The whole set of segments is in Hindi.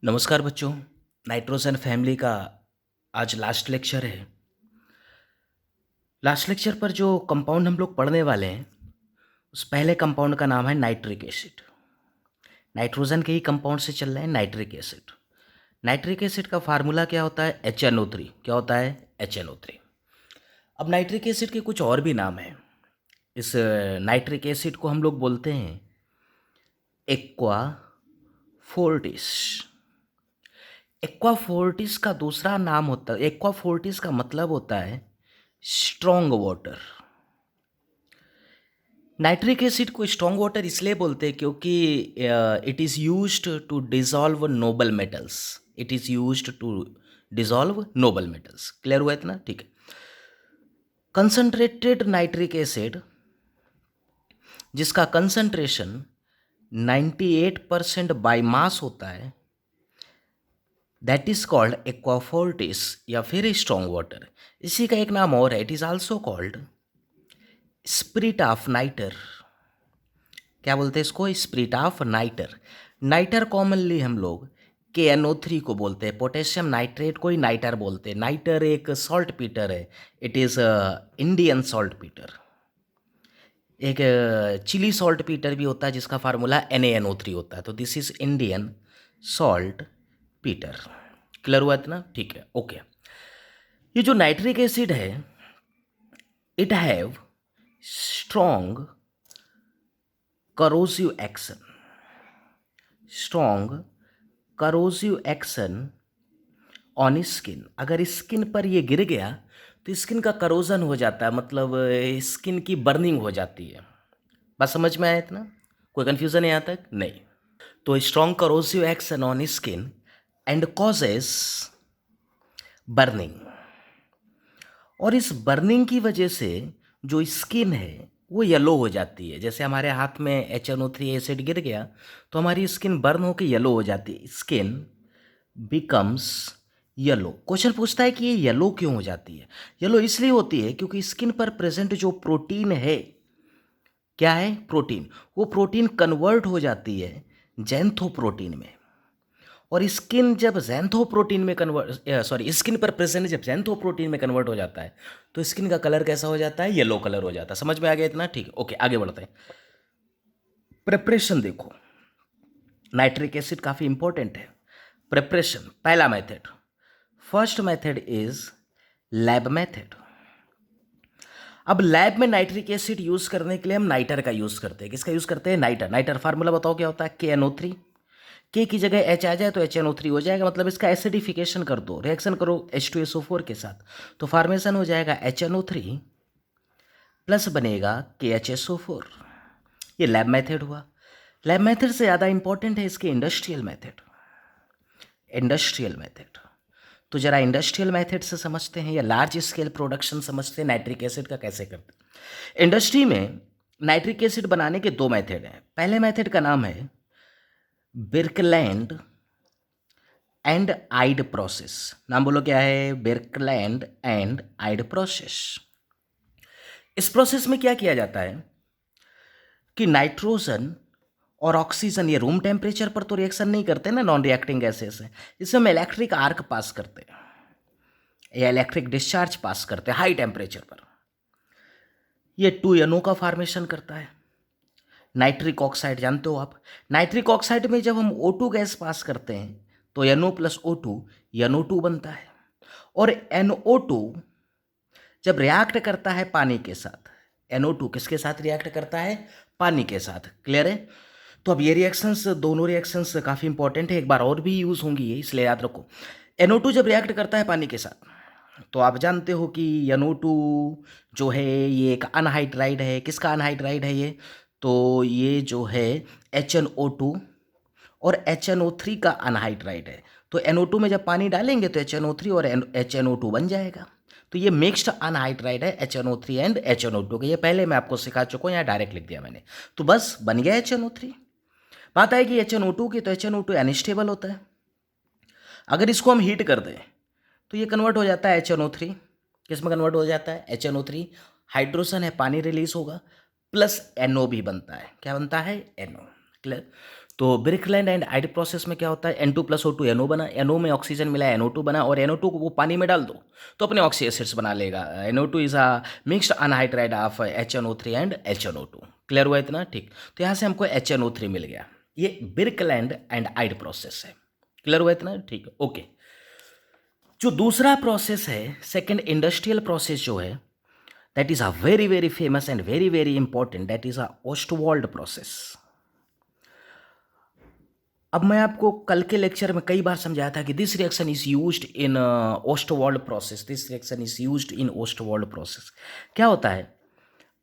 नमस्कार बच्चों। नाइट्रोजन फैमिली का आज लास्ट लेक्चर है। लास्ट लेक्चर पर जो कंपाउंड हम लोग पढ़ने वाले हैं उस पहले कंपाउंड का नाम है नाइट्रिक एसिड। नाइट्रोजन के ही कंपाउंड से चल रहे हैं नाइट्रिक एसिड। नाइट्रिक एसिड का फार्मूला क्या होता है? HNO3। क्या होता है? HNO3। अब नाइट्रिक एसिड के कुछ और भी नाम हैं। इस नाइट्रिक एसिड को हम लोग बोलते हैं एक्वा फोर्टिस। एक्वा फोर्टिस का दूसरा नाम होता है, एक्वा फोर्टिस का मतलब होता है स्ट्रॉन्ग वाटर। नाइट्रिक एसिड को स्ट्रॉन्ग वाटर इसलिए बोलते हैं क्योंकि it is used to dissolve noble metals. It is used to dissolve noble metals. Clear हुआ इतना? ठीक है। कंसंट्रेटेड नाइट्रिक एसिड जिसका कंसंट्रेशन 98% बाई मास होता है, that is called aqua fortis या फिर स्ट्रॉन्ग वाटर। इसी का एक नाम और है, it is also called spirit of nitre. क्या बोलते हैं इसको? Spirit of nitre. Nitre commonly हम लोग KNO3 को बोलते हैं। पोटेशियम नाइट्रेट को ही नाइटर बोलते हैं। नाइटर एक सॉल्ट पीटर है। It is Indian salt Peter. एक चिली सॉल्ट पीटर भी होता है जिसका फार्मूला NaNO3 होता है। तो this is Indian salt Peter. Clear हुआ इतना? ठीक है, ओके। ये जो नाइट्रिक एसिड है, it have strong corrosive action. Strong corrosive action on skin. अगर स्किन पर ये गिर गया तो स्किन का करोजन हो जाता है, मतलब स्किन की बर्निंग हो जाती है। बस समझ में आया इतना? कोई कन्फ्यूज़न है यहाँ तक? नहीं। तो strong corrosive action on skin and causes burning. और इस बर्निंग की वजह से जो स्किन है वो येलो हो जाती है। जैसे हमारे हाथ में HNO3 एसिड गिर गया तो हमारी स्किन बर्न होकर येलो हो जाती है। Skin becomes yellow. क्वेश्चन पूछता है कि ये येलो क्यों हो जाती है? येलो इसलिए होती है क्योंकि स्किन पर प्रेजेंट जो प्रोटीन है, क्या है? प्रोटीन। वो प्रोटीन कन्वर्ट हो जाती है जैंथोप्रोटीन में। और स्किन जब जैंथोप्रोटीन में स्किन पर प्रेजेंट जब जैंथोप्रोटीन में कन्वर्ट हो जाता है तो स्किन का कलर कैसा हो जाता है? येलो कलर हो जाता है। समझ में आ गया इतना? ठीक है, ओके, आगे बढ़ते हैं। प्रिपरेशन देखो, नाइट्रिक एसिड काफ़ी इंपॉर्टेंट है। प्रिपरेशन, पहला method, first method is lab method. अब लैब में नाइट्रिक एसिड यूज करने के लिए हम नाइटर का यूज करते हैं। किसका यूज करते हैं? नाइटर। नाइटर फार्मूला बताओ क्या होता है? KNO3। के की जगह H आ जाए तो HNO3 हो जाएगा, मतलब इसका एसिडिफिकेशन कर दो, रिएक्शन करो H2SO4 के साथ, तो फॉर्मेशन हो जाएगा HNO3 प्लस बनेगा KHSO4। ये लैब मेथड हुआ। लैब मेथड से ज़्यादा इंपॉर्टेंट है इसके इंडस्ट्रियल मेथड। इंडस्ट्रियल मेथड तो जरा इंडस्ट्रियल मेथड से समझते हैं या लार्ज स्केल प्रोडक्शन समझते हैं नाइट्रिक एसिड का कैसे करते हैं। इंडस्ट्री में नाइट्रिक एसिड बनाने के दो मेथड हैं। पहले मेथड का नाम है बिर्कलैंड एंड आइड प्रोसेस। नाम बोलो क्या है? बिर्कलैंड एंड आइड प्रोसेस। इस प्रोसेस में क्या किया जाता है कि नाइट्रोजन और ऑक्सीजन ये रूम टेम्परेचर पर तो रिएक्शन नहीं करते ना, नॉन रिएक्टिंग गैसेस है। इसमें हम इलेक्ट्रिक आर्क पास करते हैं या इलेक्ट्रिक डिस्चार्ज पास करते हैं हाई टेम्परेचर पर। ये 2NO का फॉर्मेशन करता है। नाइट्रिक ऑक्साइड जानते हो आप? नाइट्रिक ऑक्साइड में जब हम O2 गैस पास करते हैं तो NO प्लस O2 NO2 बनता है। और NO2 जब रिएक्ट करता है पानी के साथ, NO2 किसके साथ रिएक्ट करता है? पानी के साथ। क्लियर है? तो अब ये रिएक्शंस, दोनों रिएक्शंस काफ़ी इंपॉर्टेंट है, एक बार और भी यूज़ होंगी ये, इसलिए याद रखो। NO2 जब रिएक्ट करता है पानी के साथ तो आप जानते हो कि NO2 जो है ये एक अनहाइड्राइड है। किसका अनहाइड्राइड है ये? तो ये जो है HNO2 और HNO3 का अनहाइड्राइड है। तो NO2 में जब पानी डालेंगे तो HNO3 और HNO2 बन जाएगा। तो ये मिक्स्ड अनहाइड्राइड है HNO3 एंड HNO2 का। ये पहले मैं आपको सिखा चुका हूँ, यहाँ डायरेक्ट लिख दिया मैंने। तो बस बन गया HNO3। बात आएगी HNO2 की, तो HNO2 अनस्टेबल होता है। अगर इसको हम हीट कर दें तो ये कन्वर्ट हो जाता है HNO3। किस में कन्वर्ट हो जाता है? HNO3। हाइड्रोजन है, पानी रिलीज होगा, प्लस NO भी बनता है। क्या बनता है? NO। क्लियर। तो ब्रिकलैंड एंड आइड प्रोसेस में क्या होता है, N2+O2 NO बना, NO में ऑक्सीजन मिला, NO2 बना, और NO2 को वो पानी में डाल दो तो अपने ऑक्सी एसिड्स बना लेगा। NO2 is a mixed anhydride of HNO3 and HNO2। Clear हुआ इतना, ठीक। तो यहाँ से हमको HNO3 मिल गया। ये ब्रिकलैंड एंड आइड प्रोसेस है। क्लियर हुआ इतना, ठीक है, ओके। जो दूसरा प्रोसेस है, सेकेंड इंडस्ट्रियल प्रोसेस जो है, that is a very very famous and very very important, that is a Ostwald process. अब मैं आपको कल के लेक्चर में कई बार समझाया था कि this reaction is used in Ostwald process, this reaction is used in Ostwald process. क्या होता है,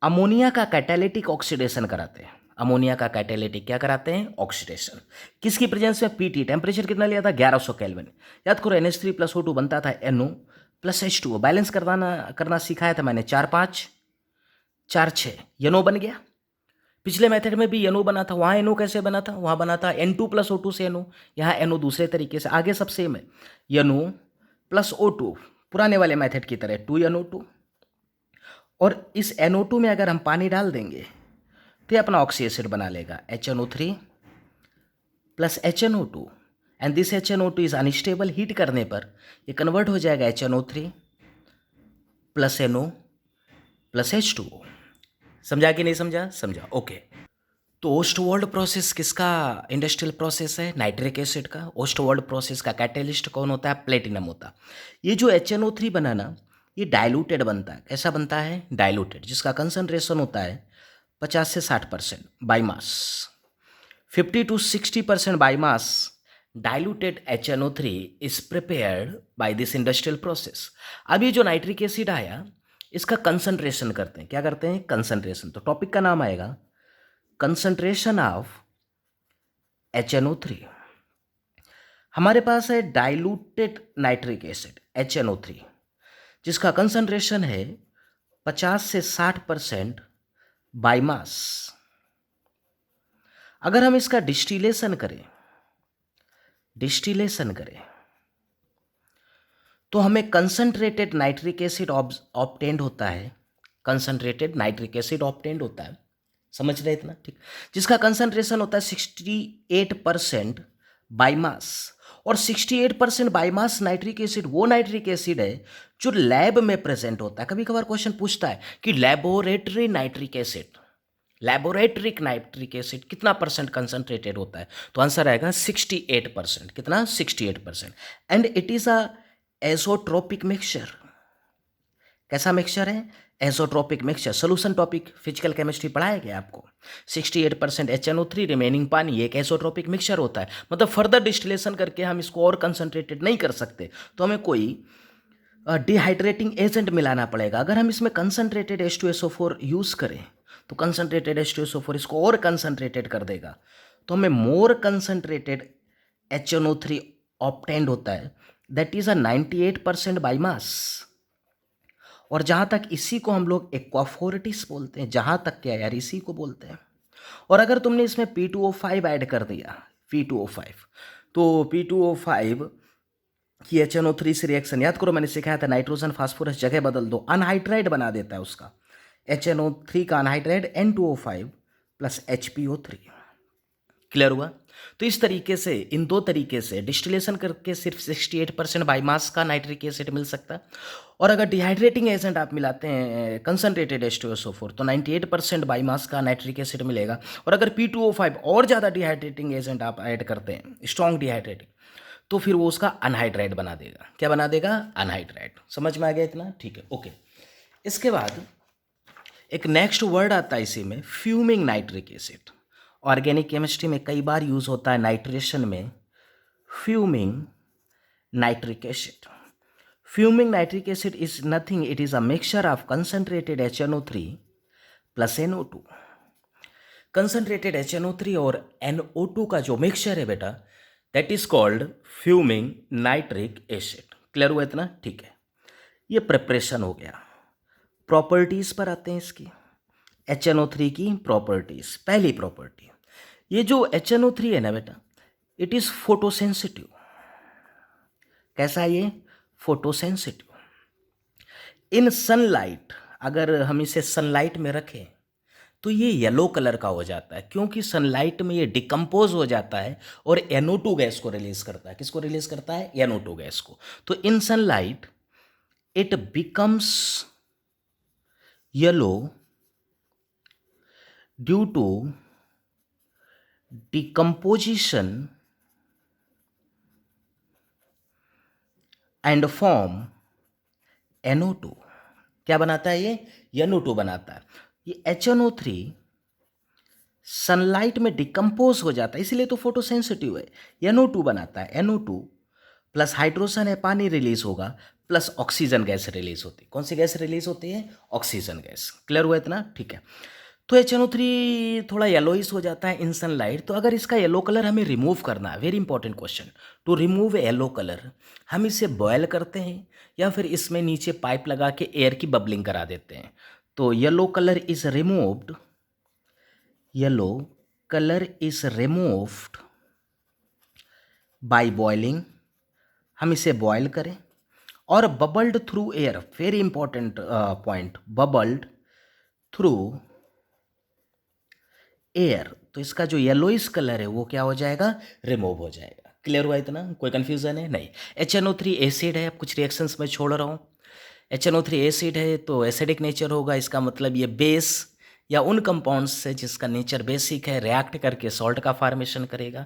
अमोनिया का कैटालिटिक ऑक्सीडेशन कराते हैं। अमोनिया का कैटालिटिक क्या कराते हैं, ऑक्सीडेशन। किसकी प्रेजेंस में, पीटी। टेम्परेचर कितना लिया था, 1100 केल्विन। याद करो NH3+O2 बनता था NO+H2O। बैलेंस करना सिखाया था मैंने, 4 5 4 6 NO बन गया। पिछले मेथड में भी NO बना था, वहाँ NO कैसे बना था, वहाँ बना था N2+O2 से NO, यहाँ NO दूसरे तरीके से। आगे सब सेम है, NO+O2 पुराने वाले मेथड की तरह 2NO2। और इस NO2 में अगर हम पानी डाल देंगे तो ये अपना ऑक्सी एसिड बना लेगा, HNO3 plus HNO2, and this HNO2 is unstable. Heat करने पर ये कन्वर्ट हो जाएगा HNO3 plus NO plus H2O। समझा कि नहीं समझा, समझा, ओके। तो ओस्टवाल्ड प्रोसेस किसका इंडस्ट्रियल प्रोसेस है, नाइट्रिक एसिड का। ओस्टवाल्ड प्रोसेस का कैटेलिस्ट कौन होता है, प्लेटिनम होता है। ये जो HNO3 बना ना, ये डाइल्यूटेड बनता है। कैसा बनता है, डाइल्यूटेड, जिसका कंसंट्रेशन होता है 50 से 60% by mass, 50 to 60% by mass. Diluted HNO3 is prepared by this industrial process. अब ये जो नाइट्रिक एसिड आया, इसका कंसंट्रेशन करते हैं। क्या करते हैं, कंसंट्रेशन। तो टॉपिक का नाम आएगा कंसंट्रेशन ऑफ HNO3। हमारे पास है डाइल्यूटेड नाइट्रिक एसिड HNO3, जिसका कंसंट्रेशन है 50 से 60% बाई मास। अगर हम इसका डिस्टिलेशन करें तो हमें कंसंट्रेटेड नाइट्रिक एसिड ऑब्टेंड होता है। कंसंट्रेटेड नाइट्रिक एसिड ऑब्टेंड होता है, समझ रहे इतना, ठीक। जिसका कंसंट्रेशन होता है 68% बाई मास। और 68% बाई मास नाइट्रिक एसिड वो नाइट्रिक एसिड है जो लैब में प्रेजेंट होता है। कभी कभार क्वेश्चन पूछता है कि लेबोरेटरी नाइट्रिक एसिड कितना परसेंट कंसंट्रेटेड होता है, तो आंसर आएगा 68%। कितना, 68%। And it is a azeotropic mixture. कैसा मिक्सचर है, azeotropic mixture. Solution topic physical chemistry पढ़ाया गया आपको। 68% HNO3 रिमेनिंग पानी, एक एजोट्रोपिक मिक्सचर होता है। मतलब फर्दर डिस्टिलेशन करके हम इसको और कंसंट्रेटेड नहीं कर सकते, तो हमें कोई डिहाइड्रेटिंग एजेंट मिलाना पड़ेगा। अगर हम इसमें कंसंट्रेटेड H2SO4 यूज़ करें तो कंसंट्रेटेड H2SO4 इसको और कंसंट्रेटेड कर देगा, तो हमें मोर कंसंट्रेटेड HNO3 ऑब्टेंड होता है, दैट इज अ 98% बाई मास। और जहाँ तक इसी को हम लोग एक्वाफोर्टिस बोलते हैं, जहाँ तक क्या यार, इसी को बोलते हैं। और अगर तुमने इसमें P2O5 ऐड कर दिया, P2O5, तो P2O5 की HNO3 से रिएक्शन, याद करो मैंने सिखाया था, नाइट्रोजन फास्फोरस जगह बदल दो, अनहाइड्राइड बना देता है उसका। HNO3 का anhydride N2O5 plus HPO3। Clear हुआ। तो इस तरीके से, इन दो तरीके से डिस्टिलेशन करके सिर्फ 68% बाई मास का नाइट्रिक एसिड मिल सकता है। और अगर डिहाइड्रेटिंग एजेंट आप मिलाते हैं कंसंट्रेटेड H2SO4 तो 98% बाई मास का नाइट्रिक एसिड मिलेगा। और अगर P2O5 और ज़्यादा डिहाइड्रेटिंग एजेंट आप ऐड करते हैं, स्ट्रॉन्ग डिहाइड्रेटिंग, तो फिर वो उसका अनहाइड्राइड बना देगा। क्या बना देगा, अनहाइड्राइड। समझ में आ गया इतना, ठीक है, ओके। इसके बाद एक नेक्स्ट वर्ड आता है इसी में, fuming nitric acid. Organic chemistry में कई बार यूज होता है नाइट्रेशन में, fuming nitric acid. Fuming nitric acid is nothing, it is a mixture of concentrated HNO3 plus NO2। Concentrated HNO3 और NO2 का जो मिक्सचर है बेटा, that is called fuming nitric acid. Clear हुआ इतना, ठीक है। ये प्रिपरेशन हो गया। प्रॉपर्टीज पर आते हैं इसकी, HNO3 की प्रॉपर्टीज। पहली प्रॉपर्टी, ये जो HNO3 है ना बेटा, इट इज फोटोसेंसिटिव। कैसा है ये, फोटोसेंसिटिव। इन सनलाइट, अगर हम इसे सनलाइट में रखें तो ये येलो कलर का हो जाता है क्योंकि सनलाइट में ये डिकम्पोज हो जाता है और NO2 गैस को रिलीज करता है। किसको रिलीज करता है? NO2 गैस को। तो in sunlight it becomes yellow due to decomposition and form NO2। क्या बनाता है ये? NO2 बनाता है। ये HNO3 सनलाइट में डिकम्पोज हो जाता है, इसीलिए तो फोटोसेंसिटिव है। NO2 बनाता है। NO2 प्लस हाइड्रोजन है, पानी रिलीज होगा, प्लस ऑक्सीजन गैस रिलीज होती है। कौन सी गैस रिलीज होती है? Oxygen gas. क्लियर हुआ इतना? ठीक है। तो HNO3 थोड़ा येलोइश हो जाता है इन सनलाइट। तो अगर इसका येलो कलर हमें रिमूव करना है, very important question, to remove yellow colour हम इसे बॉयल करते हैं या फिर इसमें नीचे पाइप लगा के एयर की बबलिंग करा देते हैं। तो yellow colour is removed, yellow colour is removed by boiling. हम इसे बॉयल करें और bubbled through air, very important point, bubbled through air, तो इसका जो येलोइस कलर है वो क्या हो जाएगा? रिमूव हो जाएगा। क्लियर हुआ इतना? कोई कंफ्यूजन है? नहीं। HNO3 एसिड है, अब कुछ रिएक्शंस में छोड़ रहा हूँ। HNO3 एसिड है तो एसिडिक नेचर होगा, इसका मतलब ये बेस या उन कंपाउंड्स से जिसका नेचर बेसिक है रिएक्ट करके सॉल्ट का फॉर्मेशन करेगा,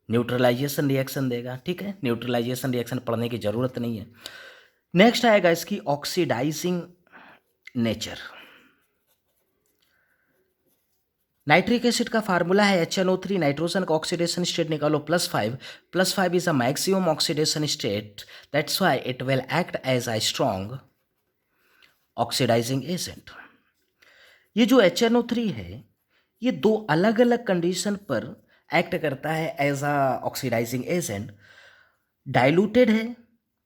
न्यूट्रलाइजेशन रिएक्शन देगा। ठीक है, न्यूट्रलाइजेशन रिएक्शन पढ़ने की ज़रूरत नहीं है। नेक्स्ट आएगा इसकी ऑक्सीडाइजिंग नेचर। नाइट्रिक एसिड का फार्मूला है HNO3, नाइट्रोजन का ऑक्सीडेशन स्टेट निकालो +5, +5 is a maximum oxidation state, that's why it will act as a strong oxidising agent. ये जो HNO3 है ये दो अलग अलग कंडीशन पर एक्ट करता है as a oxidising agent. Diluted है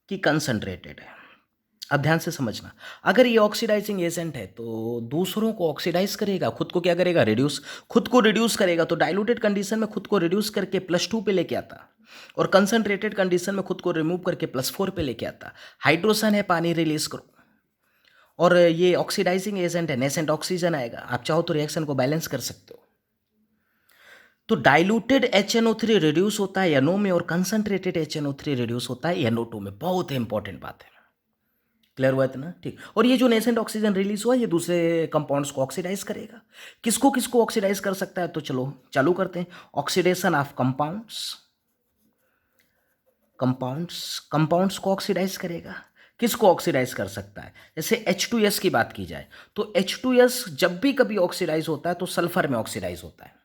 कि कंसंट्रेटेड है? अब ध्यान से समझना, अगर ये ऑक्सीडाइजिंग एजेंट है तो दूसरों को ऑक्सीडाइज करेगा, खुद को क्या करेगा? रिड्यूस, खुद को रिड्यूस करेगा। तो डाइल्यूटेड कंडीशन में खुद को रिड्यूस करके +2 पे लेके आता और कंसंट्रेटेड कंडीशन में खुद को रिमूव करके +4 पे लेके आता। हाइड्रोजन है, पानी रिलीज करो, और ये ऑक्सीडाइजिंग एजेंट है, नेसेंट ऑक्सीजन आएगा। आप चाहो तो रिएक्शन को बैलेंस कर सकते हो। तो डाइल्यूटेड HNO3 रिड्यूस होता है NO में और कंसंट्रेटेड HNO3 रिड्यूस होता है NO2 में। बहुत इंपॉर्टेंट बात है। क्लियर हुआ इतना? ठीक। और ये जो नेसेंट ऑक्सीजन रिलीज हुआ ये दूसरे कंपाउंड्स को ऑक्सीडाइज करेगा। किसको किसको ऑक्सीडाइज कर सकता है? तो चलो चालू करते हैं। ऑक्सीडेशन ऑफ कंपाउंड्स, कंपाउंड्स को ऑक्सीडाइज करेगा। किसको ऑक्सीडाइज कर सकता है? जैसे H2S की बात की जाए तो H2S जब भी कभी ऑक्सीडाइज होता है तो सल्फर में ऑक्सीडाइज होता है।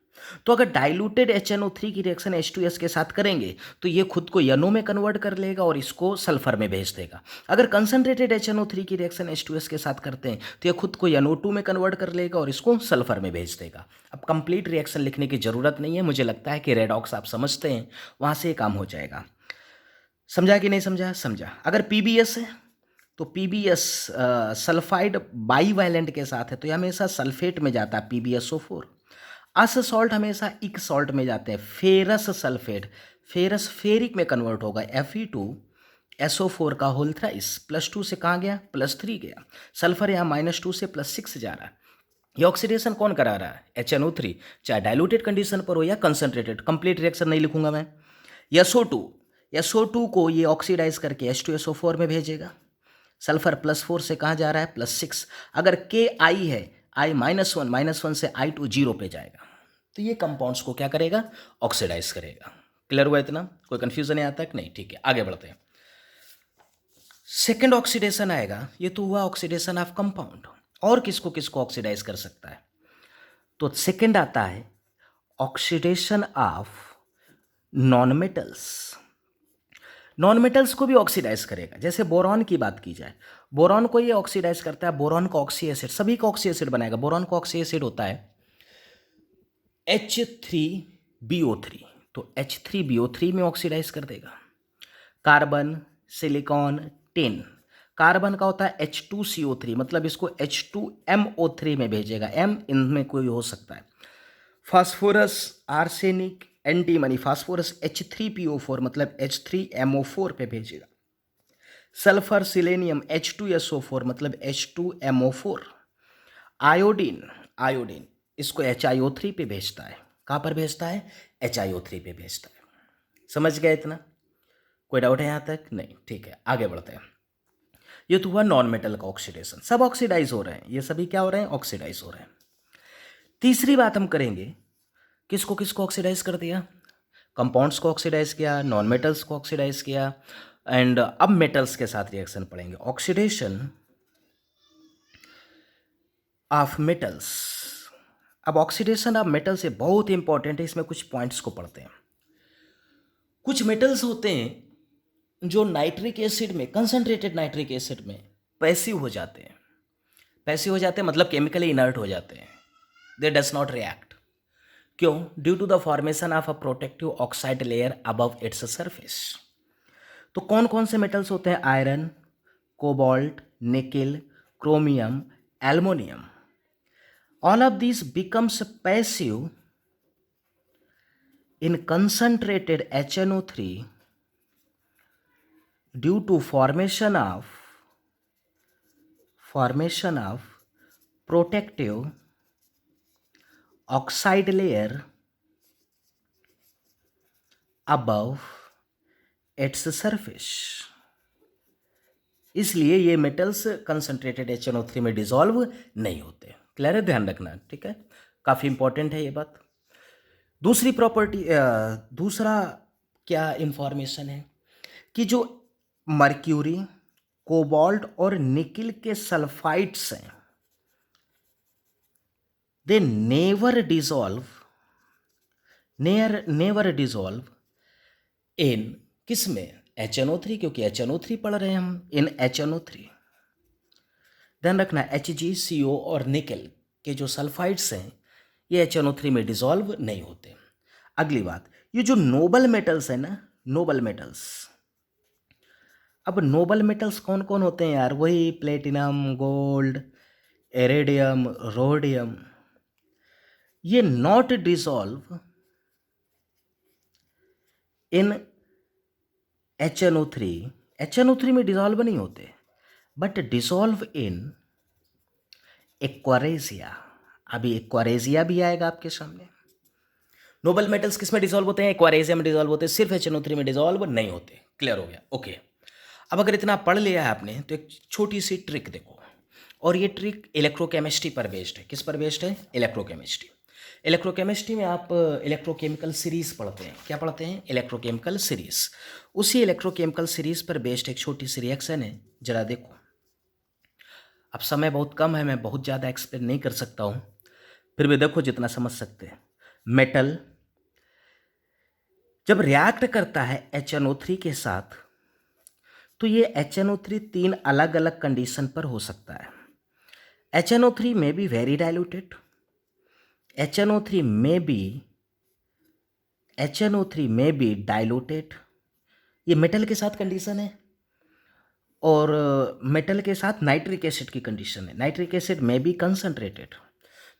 तो अगर डाइल्यूटेड HNO3 की रिएक्शन H2S के साथ करेंगे तो ये खुद को NO में कन्वर्ट कर लेगा और इसको सल्फर में भेज देगा। अगर कंसंट्रेटेड HNO3 की रिएक्शन H2S के साथ करते हैं तो ये खुद को NO2 में कन्वर्ट कर लेगा और इसको सल्फर में भेज देगा। अब कंप्लीट रिएक्शन लिखने की जरूरत नहीं है, मुझे लगता है कि रेडॉक्स आप समझते हैं, वहाँ से ये काम हो जाएगा। समझा कि नहीं समझा? समझा। अगर PBS है तो PBS सल्फाइड बाईवैलेंट के साथ है तो ये हमेशा सल्फेट में जाता है, PbSO4। अस सॉल्ट हमेशा इक सॉल्ट में जाते हैं, फेरस सल्फेट, फेरस फेरिक में कन्वर्ट होगा, Fe2SO4 का होल थ्राइस, +2 से कहाँ गया? +3 गया। सल्फर यहाँ -2 से +6 जा रहा है। ये ऑक्सीडेशन कौन करा रहा है? HNO3, चाहे डाइल्यूटेड कंडीशन पर हो या कंसंट्रेटेड। कंप्लीट रिएक्शन नहीं लिखूंगा मैं। SO2 को ये ऑक्सीडाइज करके H2SO4 में भेजेगा। सल्फर +4 से कहाँ जा रहा है? +6। अगर Ki है, I -1 से I2 0 पे जाएगा। तो ये कंपाउंड्स को क्या करेगा? ऑक्सीडाइज करेगा। क्लियर हुआ इतना? कोई कंफ्यूजन यहाँ तक? नहीं। ठीक है, आगे बढ़ते हैं। सेकेंड ऑक्सीडेशन आएगा, ये तो हुआ ऑक्सीडेशन ऑफ कंपाउंड। और किसको किसको ऑक्सीडाइज कर सकता है? तो सेकेंड आता है oxidation of non metals. Non metals को भी ऑक्सीडाइज करेगा। जैसे बोरॉन की बात की जाए, बोरॉन को ये ऑक्सीडाइज करता है, बोरॉन का ऑक्सी एसिड, सभी का ऑक्सी एसिड बनाएगा। बोरॉन का ऑक्सी एसिड होता है H3BO3, तो H3BO3 में ऑक्सीडाइज कर देगा। कार्बन, सिलिकॉन, टिन, कार्बन का होता है H2CO3, मतलब इसको H2MO3 में भेजेगा। M इनमें कोई हो सकता है। Phosphorus, arsenic, antimony, phosphorus H3PO4 मतलब H3MO4 पे भेजेगा। सल्फर, सिलेनियम H2SO4 मतलब H2MO4। आयोडीन इसको HiO3 पे भेजता है। कहाँ पर भेजता है? HiO3 पे भेजता है। समझ गए इतना? कोई डाउट है यहाँ तक? नहीं, ठीक है, आगे बढ़ते हैं। ये तो हुआ नॉन मेटल का ऑक्सीडेशन, सब ऑक्सीडाइज हो रहे हैं, ये सभी क्या हो रहे हैं? ऑक्सीडाइज हो रहे हैं। तीसरी बात हम करेंगे, किसको किसको ऑक्सीडाइज कर दिया? कंपाउंड्स को ऑक्सीडाइज किया, नॉन मेटल्स को ऑक्सीडाइज किया, एंड अब मेटल्स के साथ रिएक्शन पढ़ेंगे। Oxidation of metals. अब ऑक्सीडेशन ऑफ मेटल से बहुत इंपॉर्टेंट है, इसमें कुछ पॉइंट्स को पढ़ते हैं। कुछ मेटल्स होते हैं जो नाइट्रिक एसिड में, कंसंट्रेटेड नाइट्रिक एसिड में पैसिव हो जाते हैं। पैसिव हो जाते हैं मतलब केमिकली इनर्ट हो जाते हैं, दे डज नॉट रिएक्ट। क्यों? Due to the formation of a protective oxide layer above its surface. तो कौन कौन से मेटल्स होते हैं? Iron, cobalt, nickel, chromium, aluminium. All of these becomes passive in concentrated HNO3 due to formation of protective oxide layer above its surface। इसलिए ये मेटल्स कंसंट्रेटेड HNO3 में डिसॉल्व नहीं होते। क्लियर है? ध्यान रखना, ठीक है, काफ़ी इंपॉर्टेंट है ये बात। दूसरी प्रॉपर्टी, दूसरा क्या इंफॉर्मेशन है कि जो मर्क्यूरी, कोबाल्ट और निकिल के सल्फाइड्स हैं, दे नेवर डिसॉल्व इन किस में? HNO3, क्योंकि HNO3 पढ़ रहे हैं हम, इन HNO3। ध्यान रखना, HgCO और निकेल के जो सल्फाइड्स हैं ये HNO3 में डिसॉल्व नहीं होते। अगली बात, ये जो नोबल मेटल्स है ना, नोबल मेटल्स, अब नोबल मेटल्स कौन कौन होते हैं यार? वही प्लेटिनम, गोल्ड, इरिडियम, रोडियम। ये not dissolve in HNO3, HNO3 में डिसॉल्व नहीं होते, बट डिसॉल्व इन एक्वारेजिया। अभी एक्वारेजिया भी आएगा आपके सामने। नोबल मेटल्स किस में डिसॉल्व होते हैं? एक्वारेजिया में डिसॉल्व होते हैं, सिर्फ HNO3 में डिसॉल्व नहीं होते। क्लियर हो गया? ओके। अब अगर इतना पढ़ लिया है आपने तो एक छोटी सी ट्रिक देखो, और ये ट्रिक इलेक्ट्रोकेमिस्ट्री पर बेस्ड है। किस पर बेस्ड है? इलेक्ट्रोकेमिस्ट्री। इलेक्ट्रोकेमिस्ट्री में आप इलेक्ट्रोकेमिकल सीरीज पढ़ते हैं। क्या पढ़ते हैं? Electrochemical series. उसी इलेक्ट्रोकेमिकल सीरीज पर बेस्ड एक छोटी सी रिएक्शन है, जरा देखो। अब समय बहुत कम है, मैं बहुत ज़्यादा एक्सप्लेन नहीं कर सकता हूँ, फिर भी देखो जितना समझ सकते हैं। मेटल जब रिएक्ट करता है HNO3 के साथ, तो ये HNO3 तीन अलग अलग कंडीशन पर हो सकता है। HNO3 में बी वेरी डाइल्यूटेड, HNO3 में बी डाइल्यूटेड, ये मेटल के साथ कंडीशन है। और मेटल के साथ नाइट्रिक एसिड की कंडीशन है, नाइट्रिक एसिड में बी कंसंट्रेटेड।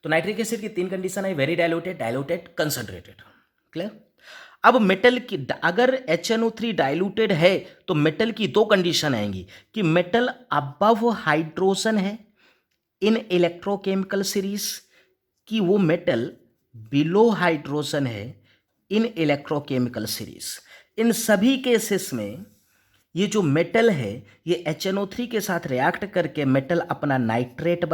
तो नाइट्रिक एसिड की तीन कंडीशन है, very diluted, diluted, concentrated. Clear? अब मेटल की, अगर HNO3 डाइल्यूटेड है तो मेटल की दो कंडीशन आएंगी कि मेटल अबव हाइड्रोजन है इन इलेक्ट्रोकेमिकल सीरीज, कि वो मेटल बिलो हाइड्रोजन है इन इलेक्ट्रोकेमिकल सीरीज। इन सभी केसेस में ये जो मेटल है ये HNO3 के साथ रिएक्ट करके मेटल अपना नाइट्रेट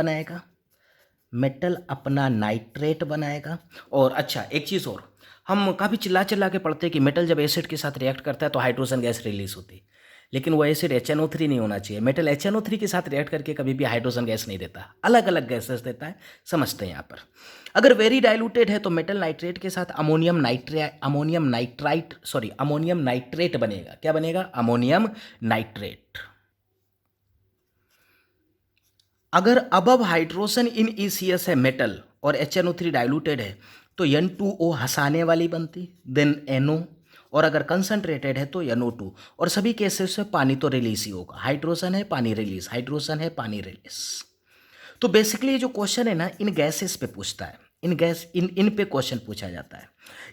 बनाएगा, और अच्छा एक चीज़ और, हम काफ़ी चिल्ला चिल्ला के पढ़ते हैं कि मेटल जब एसिड के साथ रिएक्ट करता है तो हाइड्रोजन गैस रिलीज होती है, लेकिन वो एसिड HNO3 नहीं होना चाहिए। मेटल HNO3 के साथ रिएक्ट करके कभी भी हाइड्रोजन गैस नहीं देता, अलग अलग गैसेस देता है। समझते हैं यहाँ पर। अगर वेरी डाइल्यूटेड है तो मेटल नाइट्रेट के साथ अमोनियम नाइट्रेट बनेगा। क्या बनेगा? Ammonium nitrate. अगर अबव हाइड्रोजन इन ECS है मेटल और HNO3 डाइल्यूटेड है तो N2O हंसाने वाली बनती, देन NO, और अगर कंसंट्रेटेड है तो NO2। और सभी केसेस में पानी तो रिलीज ही होगा, हाइड्रोजन है पानी रिलीज, हाइड्रोजन है पानी रिलीज। तो बेसिकली जो क्वेश्चन है ना, इन गैसेस पे पूछता है, इन पे क्वेश्चन पूछा जाता है।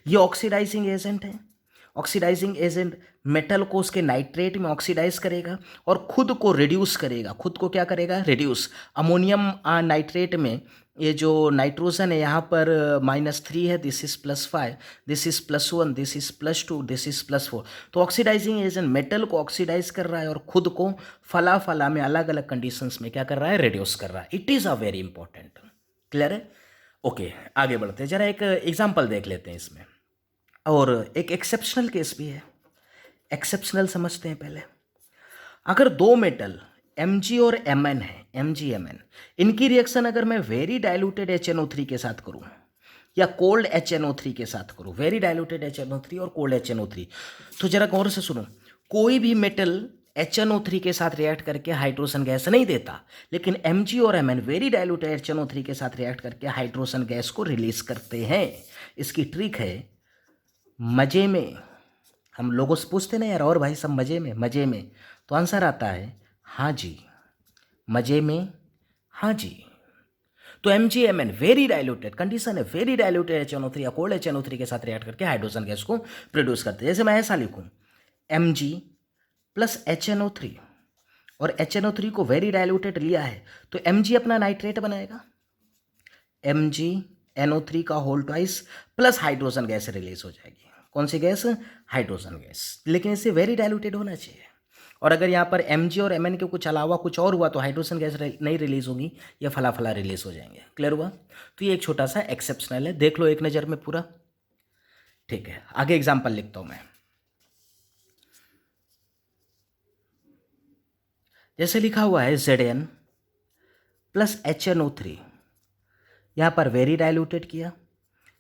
ये ऑक्सीडाइजिंग एजेंट है। ऑक्सीडाइजिंग एजेंट मेटल को उसके नाइट्रेट में ऑक्सीडाइज करेगा और खुद को रिड्यूस करेगा। खुद को क्या करेगा? रिड्यूस। अमोनियम नाइट्रेट में ये जो नाइट्रोजन है यहाँ पर -3 है, this is +5, this is +1, this is +2, this is +4। तो ऑक्सीडाइजिंग एजेंट मेटल को ऑक्सीडाइज कर रहा है और खुद को फला फला में अलग अलग कंडीशंस में क्या कर रहा है, रिड्यूस कर रहा है। It is a very important. Clear है? ओके, आगे बढ़ते हैं, जरा एक एग्जाम्पल देख लेते हैं इसमें, और एक एक्सेप्शनल केस भी है। एक्सेप्शनल समझते हैं पहले। अगर दो मेटल Mg और Mn है, Mg Mn, इनकी रिएक्शन अगर मैं वेरी डाइल्यूटेड HNO3 के साथ करूं या कोल्ड HNO3 के साथ करूं, वेरी डाइल्यूटेड HNO3 और कोल्ड HNO3, तो जरा गौर से सुनो। कोई भी मेटल HNO3 के साथ रिएक्ट करके हाइड्रोजन गैस नहीं देता, लेकिन Mg और Mn वेरी डाइल्यूटेड HNO3 के साथ रिएक्ट करके हाइड्रोजन गैस को रिलीज करते हैं। इसकी ट्रिक है मजे में। हम लोगों से पूछते ना यार, और भाई सब मजे में, मजे में, तो आंसर आता है हाँ जी, मजे में, हाँ जी। तो MgMn वेरी डाइल्यूटेड, कंडीशन है वेरी डाइल्यूटेड HNO3 या कोल्ड HNO3 के साथ रिएक्ट करके हाइड्रोजन गैस को प्रोड्यूस करते हैं। जैसे मैं ऐसा लिखूं, Mg प्लस HNO3, और HNO3 को वेरी डाइल्यूटेड लिया है, तो Mg अपना नाइट्रेट बनाएगा, MgNO3 का whole twice plus hydrogen gas release हो जाएगी। कौन सी गैस? Hydrogen gas. लेकिन इसे वेरी डाइल्यूटेड होना चाहिए, और अगर यहाँ पर Mg और Mn के कुछ अलावा कुछ और हुआ तो हाइड्रोजन गैस नहीं रिलीज होगी, या फला फला रिलीज हो जाएंगे। क्लियर हुआ? तो ये एक छोटा सा एक्सेप्शनल है, देख लो एक नज़र में पूरा। ठीक है, आगे एग्जाम्पल लिखता हूँ मैं। जैसे लिखा हुआ है Zn प्लस HNO3, यहाँ पर वेरी डाइल्यूटेड किया,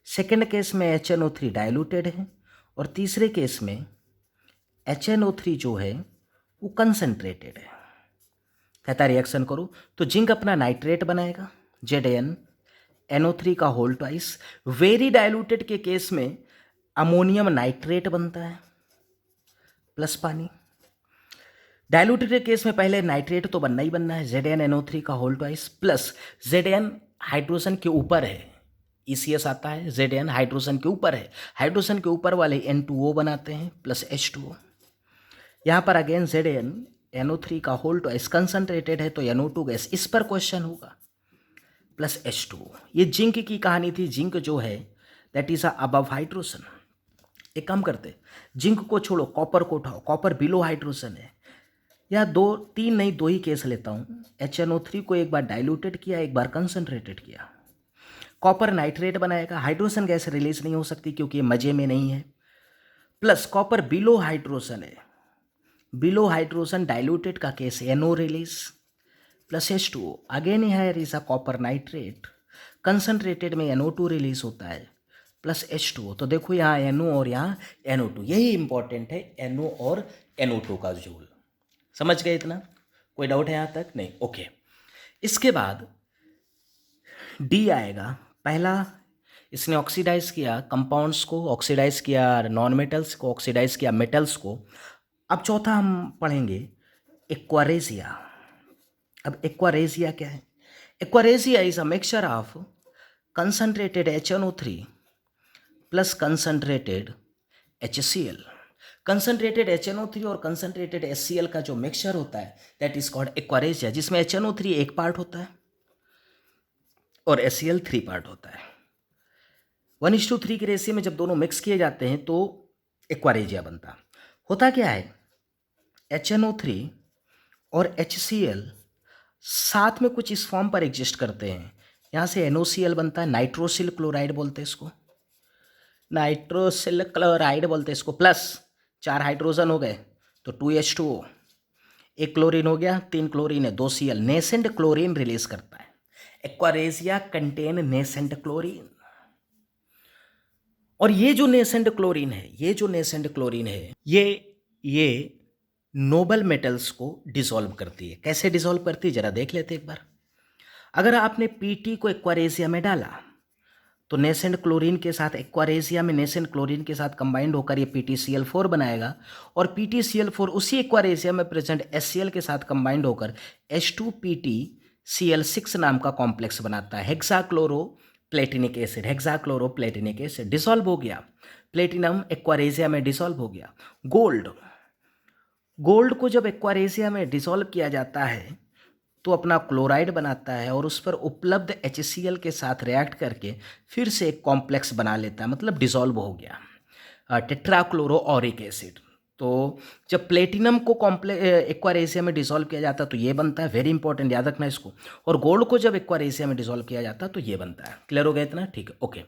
सेकेंड केस में HNO3 डाइल्यूटेड है, और तीसरे केस में HNO3 जो है वो कंसनट्रेटेड है। कहता रिएक्शन करो, तो जिंक अपना नाइट्रेट बनाएगा, ZnNO3 का होल ट्वाइस, वेरी डाइल्यूटेड के केस में अमोनियम नाइट्रेट बनता है प्लस पानी। डाइल्यूटेड के केस में पहले नाइट्रेट तो बनना ही बनना है, ZnNO3 का whole twice plus Zn hydrogen के ऊपर है, ECS आता है, Zn हाइड्रोजन के ऊपर है, हाइड्रोजन के ऊपर वाले N2O बनाते हैं प्लस H2O। यहाँ पर अगेन ZnNO3 का होल ट्वाइस कंसनट्रेटेड है, तो NO2 गैस, इस पर क्वेश्चन होगा, प्लस H2O। ये जिंक की कहानी थी। जिंक जो है दैट इज अबव हाइड्रोजन। एक काम करते, जिंक को छोड़ो, कॉपर को उठाओ, कॉपर बिलो हाइड्रोजन है। या दो तीन नहीं, दो ही केस लेता हूँ। HNO3 को एक बार डाइल्यूटेड किया, एक बार कंसनट्रेटेड किया, कॉपर नाइट्रेट बनाएगा, हाइड्रोजन गैस रिलीज नहीं हो सकती क्योंकि ये मजे में नहीं है, प्लस कॉपर बिलो हाइड्रोजन है, बिलो हाइड्रोजन डाइल्यूटेड का case NO release plus H2O। Again here is a copper nitrate, concentrated में NO2 रिलीज होता है प्लस H2O। तो देखो यहाँ NO और यहाँ NO2, यही इंपॉर्टेंट है, NO और NO2 का जोल। समझ गए इतना? कोई डाउट है यहाँ तक? नहीं, ओके। इसके बाद D आएगा। पहला इसने ऑक्सीडाइज किया कंपाउंड्स को, ऑक्सीडाइज किया नॉन मेटल्स को, ऑक्सीडाइज किया मेटल्स को। अब चौथा हम पढ़ेंगे एक्वारेजिया। अब एक्वारेजिया क्या है? Aqua regia is a mixture of concentrated HNO3 plus concentrated HCl। Concentrated HNO3 और कंसनट्रेटेड HCl का जो मिक्सचर होता है दैट इज कॉल्ड एक्वारेजिया, जिसमें HNO3 एक पार्ट होता है और HCl 3 पार्ट होता है। 1:3 के रेशियो में जब दोनों मिक्स किए जाते हैं तो एक्वारेजिया बनता। होता क्या है, HNO3 और HCl साथ में कुछ इस फॉर्म पर एग्जिस्ट करते हैं। यहाँ से NOCl बनता है, नाइट्रोसिल क्लोराइड बोलते हैं इसको, नाइट्रोसिल क्लोराइड बोलते हैं इसको, प्लस 4 हाइड्रोजन हो गए तो 2H2O, एक क्लोरीन हो गया, 3 क्लोरीन है, 2 Cl, नेसेंट क्लोरीन रिलीज करता है। एक्वारेजिया कंटेन नेसेंट क्लोरीन, और ये जो नेसेंट क्लोरीन है, ये जो नेसेंट क्लोरीन है, ये नोबल मेटल्स को डिसॉल्व करती है। कैसे डिसॉल्व करती है जरा देख लेते एक बार। अगर आपने Pt को एक्वारेजिया में डाला तो नेसेंट क्लोरीन के साथ, एक्वारेजिया में नेसेंट क्लोरीन के साथ कंबाइंड होकर ये PtCl4 बनाएगा, और PtCl4 उसी एक्वारेजिया में प्रेजेंट HCl के साथ कंबाइंड होकर H2PtCl6 नाम का कॉम्प्लेक्स बनाता है, hexachloroplatinic acid. Hexachloroplatinic acid dissolve हो गया, प्लेटिनम एक्वारेजिया में डिसॉल्व हो गया। गोल्ड को जब एक्वारेजिया में डिसॉल्व किया जाता है तो अपना क्लोराइड बनाता है और उस पर उपलब्ध HCl के साथ रिएक्ट करके फिर से एक कॉम्प्लेक्स बना लेता है, मतलब डिसॉल्व हो गया टेट्राक्लोरोऑरिक एसिड। तो जब प्लेटिनम को एक्वारेशिया में डिसॉल्व किया जाता है तो ये बनता है, वेरी इंपॉर्टेंट, याद रखना इसको। और गोल्ड को जब एक्वारेशिया में डिसॉल्व किया जाता है तो ये बनता है। क्लियर हो गया इतना? ठीक है, ओके।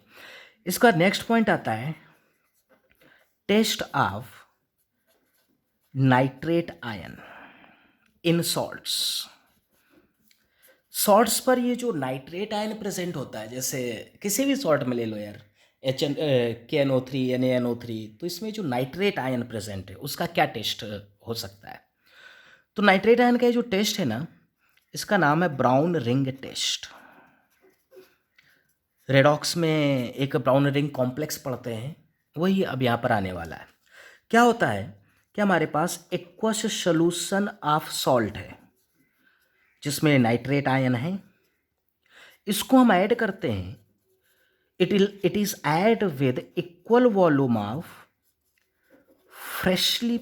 इसका नेक्स्ट पॉइंट आता है test of nitrate ion in salts. Salts पर ये जो नाइट्रेट आयन प्रेजेंट होता है, जैसे किसी भी सॉल्ट में ले लो यार, KNO3 NaNO3, तो इसमें जो नाइट्रेट आयन प्रेजेंट है उसका क्या टेस्ट हो सकता है? तो नाइट्रेट आयन का जो टेस्ट है ना, इसका नाम है ब्राउन रिंग टेस्ट। रेडॉक्स में एक ब्राउन रिंग कॉम्प्लेक्स पढ़ते हैं, वही अब यहाँ पर आने वाला है। क्या होता है कि हमारे पास एक्वस सोल्यूशन ऑफ सॉल्ट है जिसमें नाइट्रेट आयन है, इसको हम ऐड करते हैं। It is add with equal volume of freshly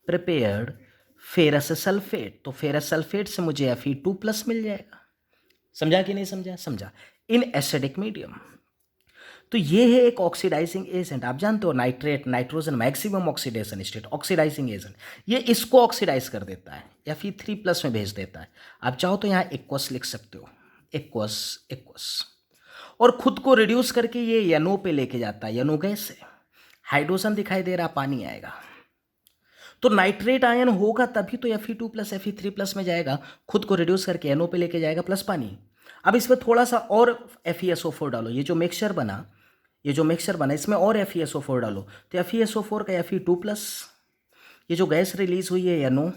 prepared ferrous sulphate. तो फेरस सल्फेट से मुझे Fe2+ मिल जाएगा। समझा कि नहीं समझा? समझा। In acidic medium. तो ये है एक ऑक्सीडाइजिंग एजेंट। आप जानते हो nitrate, nitrogen maximum oxidation state, oxidising agent. ये इसको ऑक्सीडाइज कर देता है, Fe3+ में भेज देता है। आप चाहो तो यहाँ एक्वस लिख सकते हो, एक्वस। और खुद को रिड्यूस करके ये NO पे लेके जाता है, NO गैस से। हाइड्रोजन दिखाई दे रहा, पानी आएगा। तो नाइट्रेट आयन होगा तभी तो Fe2+ Fe3+ में जाएगा, खुद को रिड्यूस करके NO पे लेके जाएगा प्लस पानी। अब इसमें थोड़ा सा और FeSO4 डालो, ये जो मिक्सचर बना इसमें और FeSO4 डालो, तो FeSO4 का Fe2+, ये जो गैस रिलीज हुई है NO,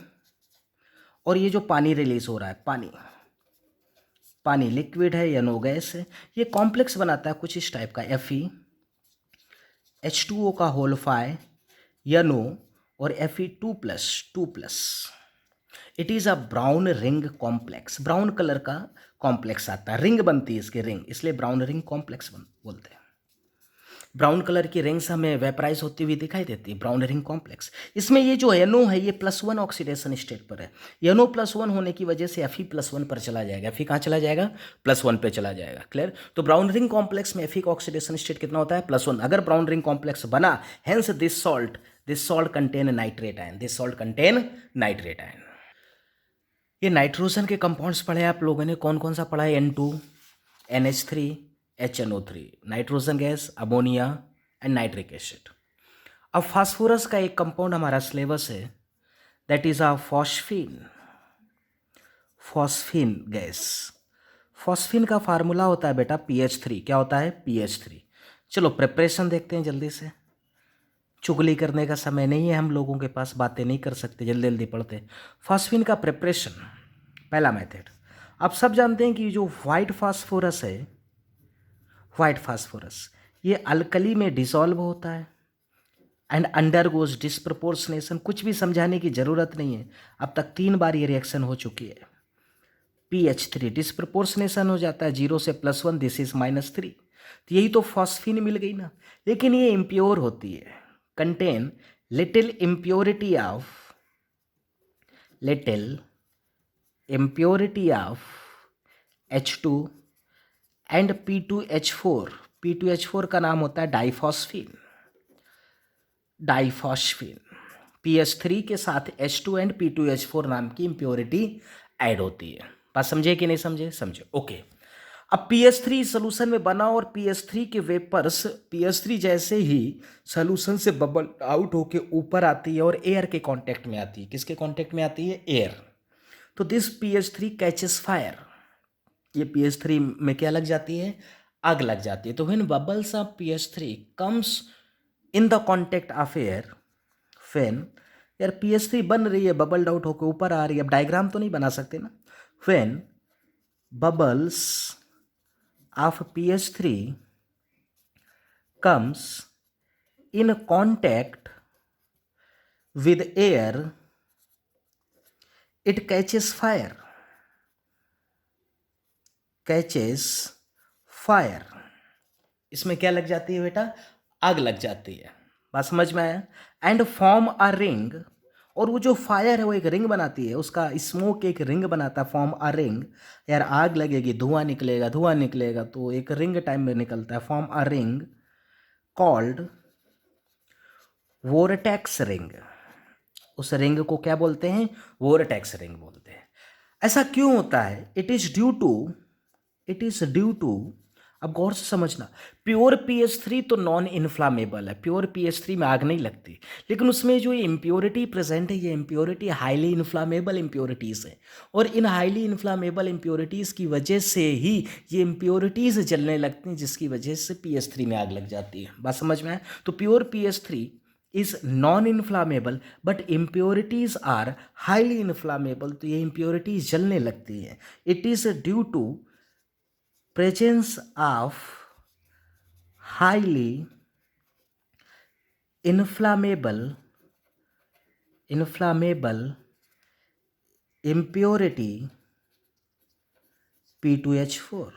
और ये जो पानी रिलीज हो रहा है, पानी लिक्विड है, NO गैस है, ये कॉम्प्लेक्स बनाता है कुछ इस टाइप का, Fe H2O का होल 5 NO और Fe2+. It is a brown ring complex. Brown colour का कॉम्प्लेक्स आता है, रिंग बनती है इसकी, रिंग, इसलिए ब्राउन रिंग कॉम्प्लेक्स बोलते हैं। ब्राउन कलर की रिंग्स हमें वेपराइज होती हुई दिखाई देती है, ब्राउन रिंग कॉम्प्लेक्स। इसमें ये जो NO है ये +1 ऑक्सीडेशन स्टेट पर है। NO +1 होने की वजह से Fe+1 पर चला जाएगा। Fe कहाँ चला जाएगा? +1 पे चला जाएगा। क्लियर? तो ब्राउन रिंग कॉम्प्लेक्स में Fe का ऑक्सीडेशन स्टेट कितना होता है? +1। अगर ब्राउन रिंग कॉम्प्लेक्स बना, hence this salt contain nitrate ion. ये नाइट्रोजन के कंपाउंड्स पढ़े आप लोगों ने, कौन कौन सा पढ़ा है? N2 NH3 HNO3, nitrogen gas, ammonia and nitric acid. अब फास्फोरस का एक कंपाउंड हमारा सिलेबस है, that is a phosphine gas. Phosphine का फार्मूला होता है बेटा PH3। क्या होता है? PH3। चलो प्रिपरेशन देखते हैं जल्दी से, चुगली करने का समय नहीं है हम लोगों के पास, बातें नहीं कर सकते, जल्दी जल्दी पढ़ते। फॉस्फीन का प्रिपरेशन, पहला मेथड। आप सब जानते हैं कि जो व्हाइट फास्फोरस ये अल्कली में डिसॉल्व होता है एंड अंडरगोज डिस्प्रपोर्शनेशन। कुछ भी समझाने की ज़रूरत नहीं है, अब तक 3 बार ये रिएक्शन हो चुकी है। PH3 डिस्प्रपोर्शनेशन हो जाता है 0 से +1, दिस इज -3। तो यही तो फॉस्फीन मिल गई ना, लेकिन ये इम्प्योर होती है, contain little impurity of H2 and P2H4। P2H4 का नाम होता है डाइफॉस्फीन। PH3 के साथ H2 एंड P2H4 नाम की इम्प्योरिटी ऐड होती है। बात समझे कि नहीं समझे? समझे, ओके। अब PH3 सोल्यूशन में बना और PH3 के वेपर्स PH3 जैसे ही सोल्यूशन से बबल आउट होके ऊपर आती है और एयर के कांटेक्ट में आती है। किसके कांटेक्ट में आती है? एयर। तो दिस PH3 कैचेस फायर। ये PH3 में क्या लग जाती है? आग लग जाती है। तो when bubbles of PH3 comes in the contact of air, when यार PH3 बन रही है, बबल्ड आउट होकर ऊपर आ रही है, अब डायग्राम तो नहीं बना सकते ना। When bubbles of PH3 comes in contact with air, it catches fire। इसमें क्या लग जाती है बेटा? आग लग जाती है। बात समझ में आया? एंड फॉर्म अ रिंग, और वो जो फायर है वो एक रिंग बनाती है, उसका स्मोक एक रिंग बनाता है, फॉर्म अ रिंग। यार आग लगेगी, धुआं निकलेगा, धुआं निकलेगा तो एक रिंग टाइम में निकलता है, form a ring called vortex ring. उस रिंग को क्या बोलते हैं? वोर्टेक्स रिंग बोलते हैं। ऐसा क्यों होता है? इट इज ड्यू टू, अब गौर से समझना, प्योर पीएच3 तो नॉन इन्फ्लामेबल है, प्योर पीएच3 में आग नहीं लगती, लेकिन उसमें जो ये इम्प्योरिटी प्रेजेंट है, ये इम्प्योरिटी हाईली इन्फ्लामेबल इम्प्योरिटीज़ है, और इन हाईली इन्फ्लामेबल इम्प्योरिटीज़ की वजह से ही ये इम्प्योरिटीज़ जलने लगती हैं, जिसकी वजह से पीएच3 में आग लग जाती है। बात समझ में आए? तो प्योर पीएच3 is non inflammable but impurities are highly inflammable, तो ये इम्प्योरिटीज जलने लगती हैं। It is due to presence of highly inflammable impurity P2H4।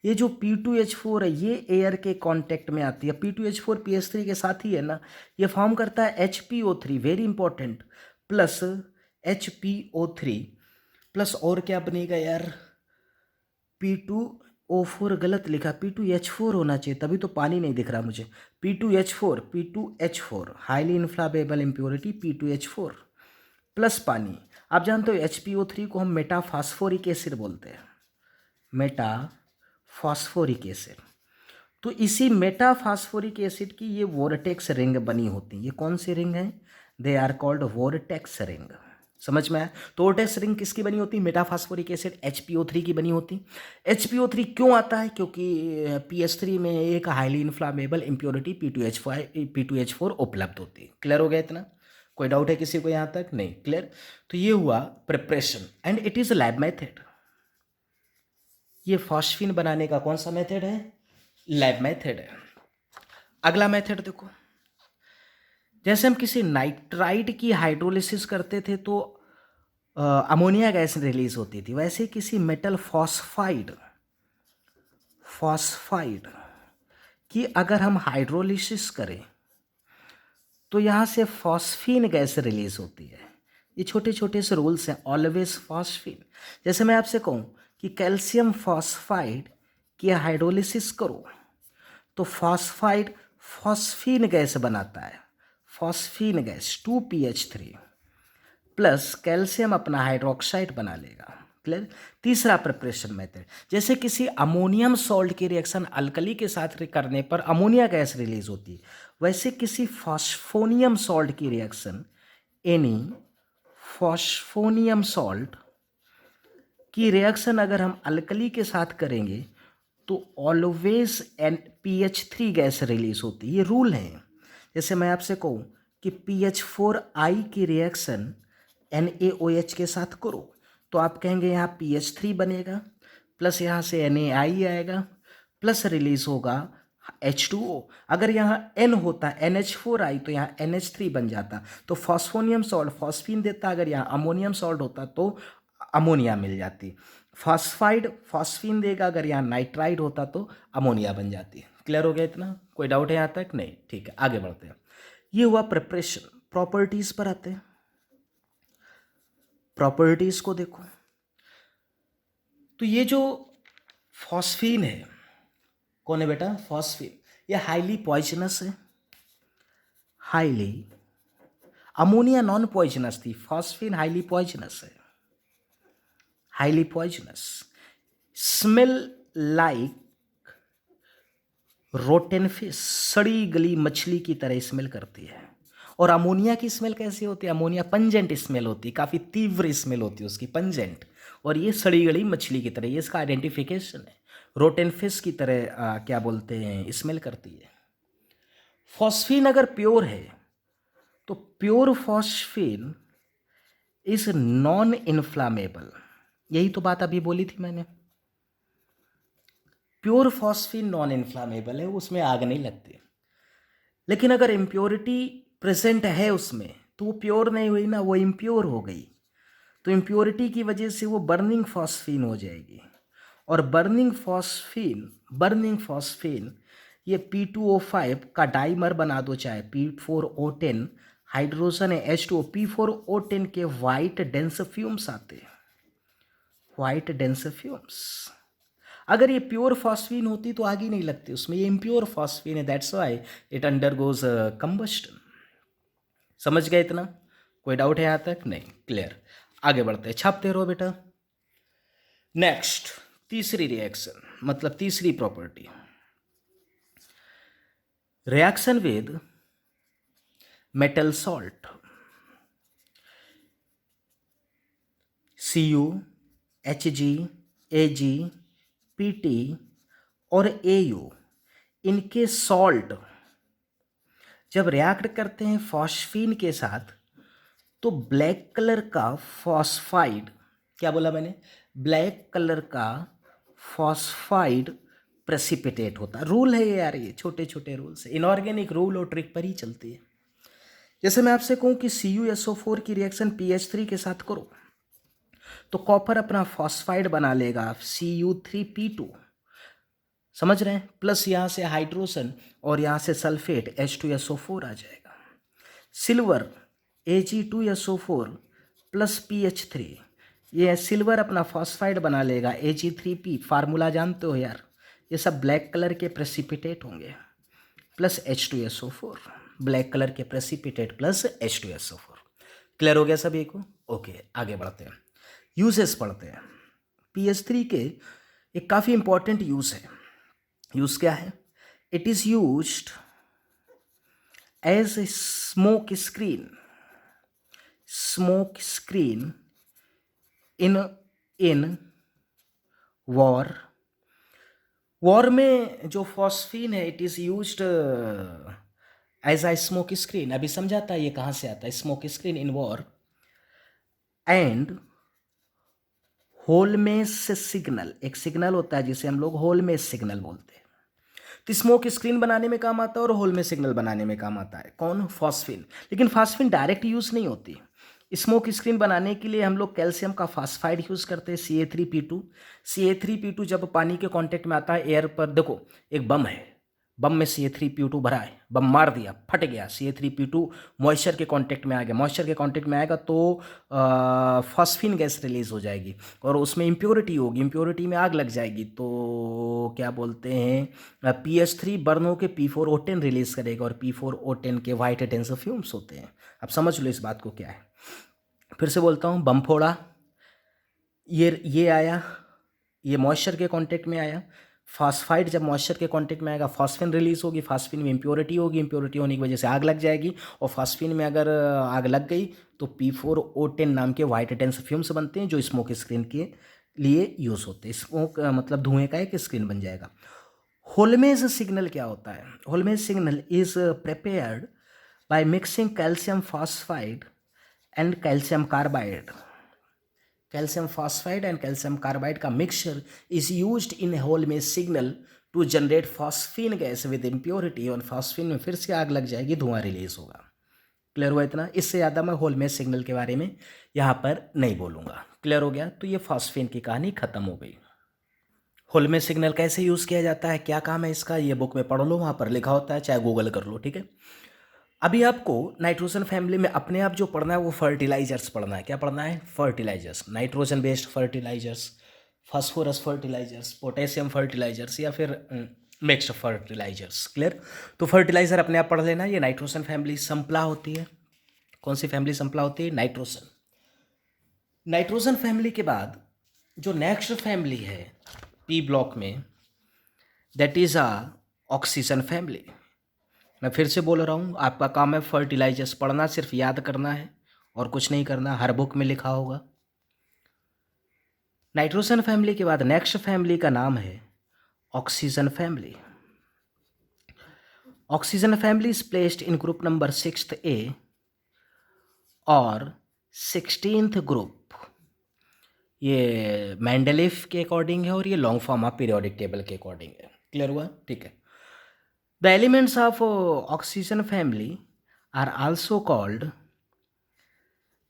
ये जो P2H4 है ये एयर के कांटेक्ट में आती है, P2H4 PS3 के साथ ही है ना, ये फॉर्म करता है HPO3, very important, plus HPO3 plus और क्या बनेगा यार, P2O4 गलत लिखा, P2H4 होना चाहिए, तभी तो पानी नहीं दिख रहा मुझे। P2H4 highly inflammable impurity P2H4 plus पानी। आप जानते हो HPO3 को हम मेटाफॉस्फोरिक एसिड बोलते हैं, मेटाफॉस्फोरिक एसिड। तो इसी मेटाफॉस्फोरिक एसिड की ये वोर्टेक्स रिंग बनी होती है। ये कौन सी रिंग है? They are called vortex ring. समझ में आया? तो वोर्टेक्स रिंग किसकी बनी होती है? मेटाफॉस्फोरिक एसिड HPO3 की बनी होती। HPO3 क्यों आता है? क्योंकि PS3 में एक हाईली इन्फ्लामेबल इम्प्योरिटी P2H4 उपलब्ध होती है। क्लियर हो गया इतना? कोई डाउट है किसी को यहाँ तक? नहीं, क्लियर। तो ये हुआ preparation and it is lab method. ये फॉस्फीन बनाने का कौन सा मेथड है? लैब मेथड है। अगला मेथड देखो, जैसे हम किसी नाइट्राइड की हाइड्रोलिसिस करते थे तो अमोनिया गैस रिलीज होती थी, वैसे किसी मेटल फॉस्फाइड की अगर हम हाइड्रोलिसिस करें तो यहाँ से फॉस्फीन गैस रिलीज होती है। ये छोटे छोटे से रूल्स हैं, ऑलवेज फॉस्फीन। जैसे मैं आपसे कहूँ कि कैल्शियम फॉस्फाइड की हाइड्रोलिसिस करो तो फॉस्फीन गैस बनाता है, phosphine gas 2PH3 plus calcium अपना हाइड्रोक्साइड बना लेगा। क्लियर? तीसरा प्रिपरेशन मेथड, जैसे किसी अमोनियम सॉल्ट की रिएक्शन अल्कली के साथ करने पर अमोनिया गैस रिलीज होती है, वैसे किसी फॉस्फोनियम सॉल्ट की रिएक्शन, एनी फॉस्फोनियम सॉल्ट की रिएक्शन अगर हम अल्कली के साथ करेंगे तो ऑलवेज PH3 गैस रिलीज होती है। ये रूल है। जैसे मैं आपसे कहूँ कि PH4I की रिएक्शन NaOH के साथ करो तो आप कहेंगे यहाँ PH3 बनेगा प्लस यहाँ से NaI आएगा प्लस रिलीज होगा H2O। अगर यहाँ N होता NH4I तो यहाँ NH3 बन जाता, तो फॉस्फोनियम सॉल्ट फॉस्फीन देता, अगर यहाँ अमोनियम सॉल्ट होता तो अमोनिया मिल जाती। फॉस्फाइड फॉस्फीन देगा, अगर यहाँ नाइट्राइड होता तो अमोनिया बन जाती। क्लियर हो गया इतना? कोई डाउट है यहाँ तक? नहीं, ठीक है, आगे बढ़ते हैं। ये हुआ प्रिपरेशन। प्रॉपर्टीज पर आते हैं। प्रॉपर्टीज को देखो तो ये जो फॉस्फीन है, कौन है बेटा? फॉस्फीन। ये हाईली पॉइजनस है, हाईली। अमोनिया नॉन पॉइजनस थी, फॉस्फीन हाईली पॉइजनस है, highly poisonous. Smell like rotten fish, सड़ी गली मछली की तरह स्मेल करती है। और अमोनिया की स्मेल कैसी होती है? अमोनिया पंजेंट स्मेल होती है, काफ़ी तीव्र स्मेल होती है उसकी, पंजेंट। और ये सड़ी गली मछली की तरह, ये इसका आइडेंटिफिकेशन है, रोटेन फिश की तरह क्या बोलते हैं, स्मेल करती है। फॉस्फीन अगर प्योर है तो pure phosphine is non inflammable. यही तो बात अभी बोली थी मैंने, प्योर फॉस्फीन नॉन इन्फ्लामेबल है, उसमें आग नहीं लगती। लेकिन अगर इम्प्योरिटी प्रेजेंट है उसमें तो वो प्योर नहीं हुई ना, वो इम्प्योर हो गई। तो इम्प्योरिटी की वजह से वो बर्निंग फॉस्फीन हो जाएगी। और बर्निंग फॉस्फीन ये P2O5 का डाइमर बना दो, चाहे P4O10 हाइड्रोजन है H2O, P4O10 के वाइट डेंस फ्यूम्स आते हैं, वाइट डेंस फ्यूम्स। अगर ये प्योर फॉस्फीन होती तो आग ही नहीं लगती उसमें, ये इम्प्योर फॉस्फीन है, that's why it undergoes combustion. समझ गए इतना? कोई डाउट है यहाँ तक? नहीं, क्लियर। आगे बढ़ते हैं, छापते रहो बेटा। नेक्स्ट, तीसरी रिएक्शन मतलब तीसरी property, reaction with metal salt, Cu, Hg, Ag, Pt और Au, इनके सॉल्ट जब रिएक्ट करते हैं फॉस्फीन के साथ तो ब्लैक कलर का फॉस्फाइड, क्या बोला मैंने, ब्लैक कलर का फॉस्फाइड प्रेसिपिटेट होता है। रूल है ये यार, ये छोटे छोटे रूल्स है, इनऑर्गेनिक रूल और ट्रिक पर ही चलती है। जैसे मैं आपसे कहूँ कि CuSO4 की रिएक्शन PH3 के साथ करो तो कॉपर अपना फॉस्फाइड बना लेगा Cu3P2, समझ रहे हैं, प्लस यहाँ से हाइड्रोजन और यहाँ से सल्फेट H2SO4 आ जाएगा। सिल्वर Ag2SO4 प्लस PH3, ये सिल्वर अपना फॉस्फाइड बना लेगा Ag3P, फार्मूला जानते हो यार, ये सब ब्लैक कलर के प्रेसिपिटेट होंगे, प्लस H2SO4, ब्लैक कलर के प्रेसिपिटेट प्लस H2SO4। क्लियर हो गया सभी को? ओके, आगे बढ़ते हैं, यूजेस पढ़ते हैं। PH3 के एक काफ़ी इंपॉर्टेंट यूज़ है। यूज़ क्या है? It is used as a smoke screen, smoke screen in war. War में जो फॉस्फीन है it is used as a smoke screen. अभी समझाता है ये कहाँ से आता है, smoke screen in war and Holmes signal, एक सिग्नल होता है जिसे हम लोग होलमेस सिग्नल बोलते हैं, तो स्मोक स्क्रीन बनाने में काम आता है और होलमेस सिग्नल बनाने में काम आता है। कौन? फॉस्फीन। लेकिन फॉस्फीन डायरेक्ट यूज़ नहीं होती, स्मोक स्क्रीन बनाने के लिए हम लोग कैल्शियम का फास्फाइड यूज़ करते हैं Ca3P2। Ca3P2 जब पानी के कांटेक्ट में आता है एयर पर, देखो एक बम है, बम में Ca3P2 भरा है, बम मार दिया, फट गया, Ca3P2 मॉइस्चर के कांटेक्ट में आ गया, मॉइस्चर के कांटेक्ट में आएगा तो फॉस्फीन गैस रिलीज हो जाएगी और उसमें इम्प्योरिटी होगी, इम्प्योरिटी में आग लग जाएगी, तो क्या बोलते हैं PH3 बर्न होकर P4O10 रिलीज करेगा और P4O10 के वाइट डेंस फ्यूम्स होते हैं। अब समझ लो इस बात को क्या है। फिर से बोलता हूँ, बम फोड़ा, ये आया, ये मॉइस्चर के कांटेक्ट में आया, फास्फाइड जब मॉइस्चर के कांटेक्ट में आएगा फास्फीन रिलीज होगी, फास्फीन में इम्प्योरिटी होगी, इम्प्योरिटी होने की वजह से आग लग जाएगी और फास्फीन में अगर आग लग गई तो P4O10 नाम के वाइट डेंस फ्यूम्स बनते हैं जो स्मोक स्क्रीन के लिए यूज़ होते हैं। स्मोक मतलब धुएं का एक स्क्रीन बन जाएगा। होलमेज सिग्नल क्या होता है? Holmes signal is prepared by mixing calcium phosphide and calcium carbide. Calcium phosphide and calcium carbide का mixture is used in Holmes signal to generate phosphine gas with impurity, और फॉस्फीन में फिर से आग लग जाएगी, धुआं रिलीज होगा। क्लियर हुआ इतना? इससे ज़्यादा मैं होलमेज सिग्नल के बारे में यहाँ पर नहीं बोलूँगा। क्लियर हो गया? तो ये फॉस्फीन की कहानी खत्म हो गई। होलमेज सिग्नल कैसे यूज़ किया जाता है, क्या काम है इसका, ये बुक में पढ़ लो, वहाँ पर लिखा होता है, चाहे गूगल कर लो, ठीक है। अभी आपको नाइट्रोजन फैमिली में अपने आप जो पढ़ना है वो फर्टिलाइजर्स पढ़ना है। क्या पढ़ना है? Fertilisers, nitrogen based fertilisers, phosphorus fertilisers, potassium fertilisers या फिर मिक्स्ड फर्टिलाइजर्स। क्लियर? तो फर्टिलाइजर अपने आप पढ़ लेना। ये नाइट्रोजन फैमिली संपला होती है। कौन सी फैमिली संपला होती है? नाइट्रोजन। नाइट्रोजन फैमिली के बाद जो नेक्स्ट फैमिली है पी ब्लॉक में, that is a oxygen family. मैं फिर से बोल रहा हूँ, आपका काम है फर्टिलाइजर्स पढ़ना, सिर्फ याद करना है और कुछ नहीं करना, हर बुक में लिखा होगा। नाइट्रोजन फैमिली के बाद नेक्स्ट फैमिली का नाम है oxygen family. Oxygen family is placed in group number 6A और 16th ग्रुप। ये मेंडलीफ के अकॉर्डिंग है और ये long form of periodic table के अकॉर्डिंग है। क्लियर हुआ? ठीक है। The elements of oxygen family are also called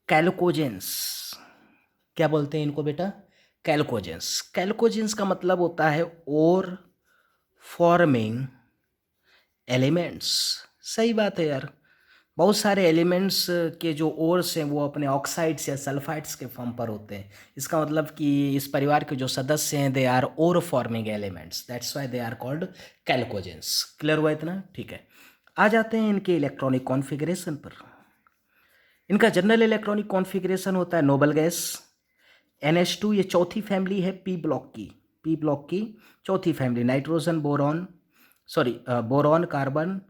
chalcogens. क्या बोलते हैं इनको बेटा? कैल्कोजेंस। कैल्कोजेंस का मतलब होता है और फॉर्मिंग एलिमेंट्स। सही बात है यार, बहुत सारे एलिमेंट्स के जो ओर्स हैं वो अपने ऑक्साइड्स या सल्फाइड्स के फॉर्म पर होते हैं। इसका मतलब कि इस परिवार के जो सदस्य हैं they are ore forming elements, that's why they are called chalcogens. Clear हुआ इतना? ठीक है, आ जाते हैं इनके इलेक्ट्रॉनिक कॉन्फ़िगरेशन पर। इनका जनरल इलेक्ट्रॉनिक कॉन्फ़िगरेशन होता है नोबल गैस NH2, ये चौथी फैमिली है पी ब्लॉक की चौथी family. Nitrogen boron, boron carbon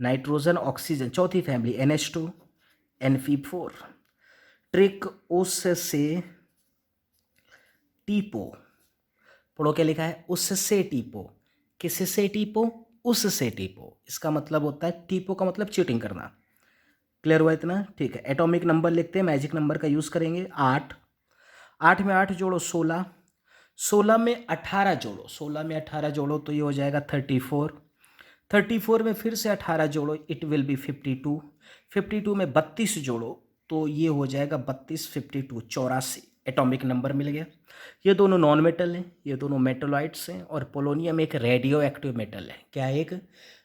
nitrogen oxygen, चौथी फैमिली NH2 Np4। ट्रिक उससे टीपो, पढ़ो क्या लिखा है, उससे टीपो, किससे टीपो, उससे टीपो। इसका मतलब होता है टीपो का मतलब चीटिंग करना। क्लियर हुआ इतना? ठीक है, एटॉमिक नंबर लिखते हैं, मैजिक नंबर का यूज़ करेंगे। 8, 8 में 8 जोड़ो 16, 16 में 18 जोड़ो, 16 में 18 जोड़ो तो ये हो जाएगा 34, 34 में फिर से 18 जोड़ो इट विल बी 52, 52 में 32 जोड़ो तो ये हो जाएगा 32, 52 84, एटॉमिक नंबर मिल गया। ये दोनों नॉन मेटल हैं, ये दोनों मेटलॉइड्स हैं, और पोलोनियम एक रेडियो एक्टिव मेटल है। क्या है? एक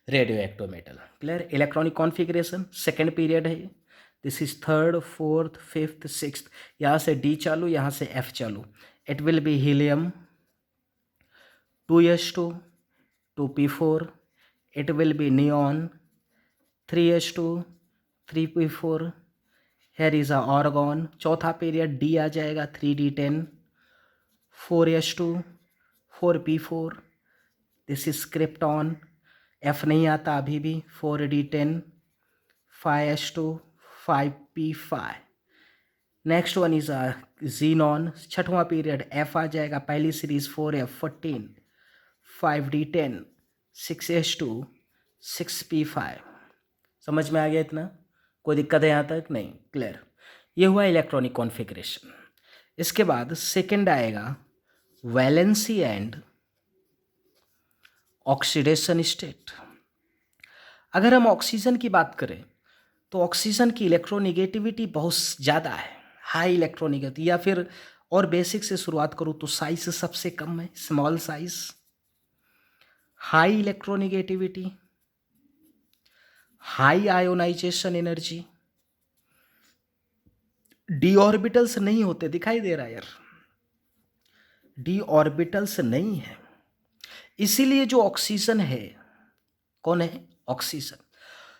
radio active metal. Clear? Electronic configuration second period है। This is third, fourth, fifth, sixth. यहाँ से D चालू, यहाँ से F चालू। It will be helium 2s2 2p4। It will be neon 3s2 3p4। Here is a argon. चौथा पीरियड D आ जाएगा 3d10 4s2 4p4। This is krypton. F नहीं आता अभी भी, 4d10 5s2 5p5। Next one is xenon. छठवां पीरियड F आ जाएगा, पहली series 4f14 5d10 6s2 6p5। समझ में आ गया इतना? कोई दिक्कत है यहाँ तक? नहीं। क्लियर? ये हुआ इलेक्ट्रॉनिक कॉन्फ़िगरेशन। इसके बाद सेकंड आएगा वैलेंसी एंड ऑक्सीडेशन स्टेट। अगर हम ऑक्सीजन की बात करें तो ऑक्सीजन की इलेक्ट्रोनिगेटिविटी बहुत ज़्यादा है, हाई इलेक्ट्रोनिगेटिविटी, या फिर और बेसिक से शुरुआत करूँ तो साइज सबसे कम है, small size, high electronegativity, high ionisation energy, d orbitals नहीं होते, दिखाई दे रहा है यार, डी ऑर्बिटल्स नहीं है। इसीलिए जो ऑक्सीजन है, कौन है? ऑक्सीजन।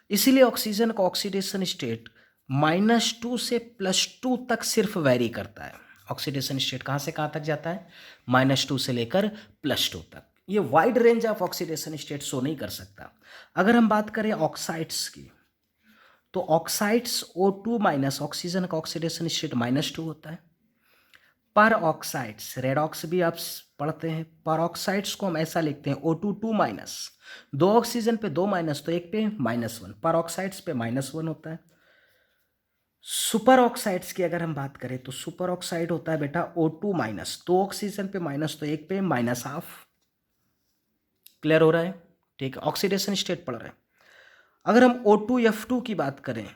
इसीलिए ऑक्सीजन का ऑक्सीडेशन स्टेट -2 से +2 तक सिर्फ वेरी करता है। ऑक्सीडेशन स्टेट कहाँ से कहाँ तक जाता है? -2 से लेकर +2 तक। ये wide range of oxidation state show नहीं कर सकता। अगर हम बात करें ऑक्साइड्स की तो ऑक्साइड्स O2- ऑक्सीजन का ऑक्सीडेशन स्टेट -2 होता है। पर ऑक्साइड्स, रेडॉक्स भी आप पढ़ते हैं, पर ऑक्साइड्स को हम ऐसा लिखते हैं O2-2-, दो ऑक्सीजन पे 2 माइनस तो एक पे -1, पर ऑक्साइड्स पे -1 होता है। सुपर ऑक्साइड्स की अगर हम बात करें तो सुपर ऑक्साइड होता है बेटा O2-, दो ऑक्सीजन पे माइनस तो एक पे -1/2। क्लियर हो रहा है? ठीक है, ऑक्सीडेशन स्टेट पढ़ रहे हैं। अगर हम O2F2 की बात करें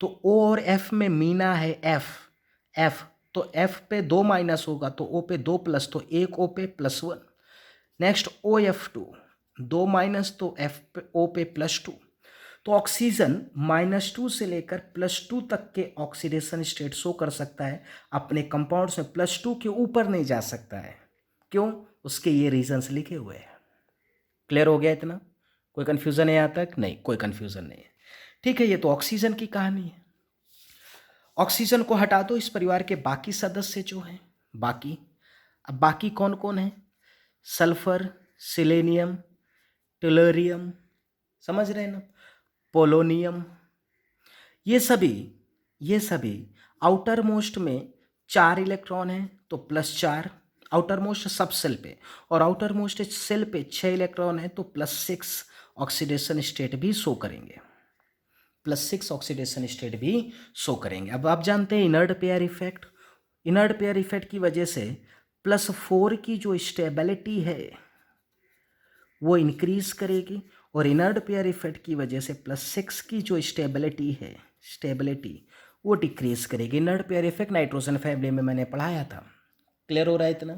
तो O और F में मीना है F, तो F पे 2 माइनस होगा तो O पे 2 प्लस, तो एक O पे +1। नेक्स्ट OF2, 2 माइनस तो F पे O पे +2। तो ऑक्सीजन -2 से लेकर +2 तक के ऑक्सीडेशन स्टेट शो कर सकता है अपने कंपाउंड्स में, +2 के ऊपर नहीं जा सकता है। क्यों? उसके ये रीजंस लिखे हुए हैं। क्लियर हो गया इतना? कोई कंफ्यूजन है यहाँ तक? नहीं, कोई कंफ्यूजन नहीं है। ठीक है, ये तो ऑक्सीजन की कहानी है। ऑक्सीजन को हटा दो, इस परिवार के बाकी सदस्य जो हैं, बाकी, अब बाकी कौन कौन है? सल्फर, सिलेनियम, टेलोरियम, समझ रहे हैं ना, पोलोनियम, ये सभी आउटर मोस्ट में 4 इलेक्ट्रॉन हैं तो +4 आउटर मोस्ट सब सेल पे, और आउटर मोस्ट सेल पे 6 इलेक्ट्रॉन हैं तो +6 ऑक्सीडेशन स्टेट भी शो करेंगे, +6 ऑक्सीडेशन स्टेट भी शो करेंगे। अब आप जानते हैं inert pair effect, inert pair effect की वजह से +4 की जो स्टेबिलिटी है वो इंक्रीज करेगी, और इनर्ट पेयर इफेक्ट की वजह से +6 की जो स्टेबिलिटी है, स्टेबिलिटी वो डिक्रीज करेगी। Inert pair effect nitrogen family में मैंने पढ़ाया था। क्लियर हो रहा है इतना?